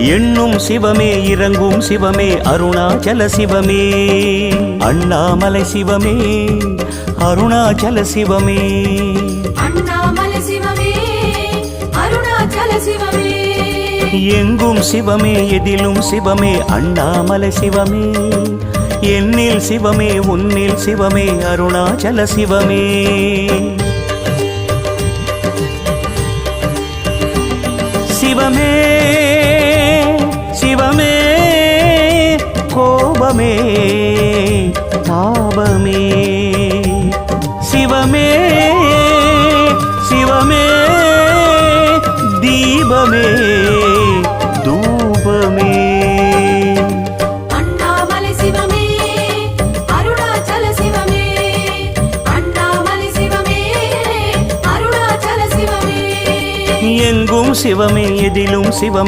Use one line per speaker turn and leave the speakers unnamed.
எண்ணும் சிவமே இறங்கும் சிவமே அருணாச்சல சிவமே அண்ணாமலை சிவமே அருணாச்சல சிவமே
அண்ணாமலை சிவமே அருணாச்சல சிவமே
எங்கும் சிவமே எதிலும் சிவமே அண்ணாமலை சிவமே என்னில் சிவமே உன்னில் சிவமே அருணாச்சல சிவமே சிவமே சிவமே கோபமே தாபமே சிவமே சிவமே தீபமே தூபமே
அண்ணாமலை சிவமே அருணாச்சல சிவமே அண்ணாமலை சிவமே அருணாச்சல சிவமே
எங்கும் சிவமே எதிலும் சிவமே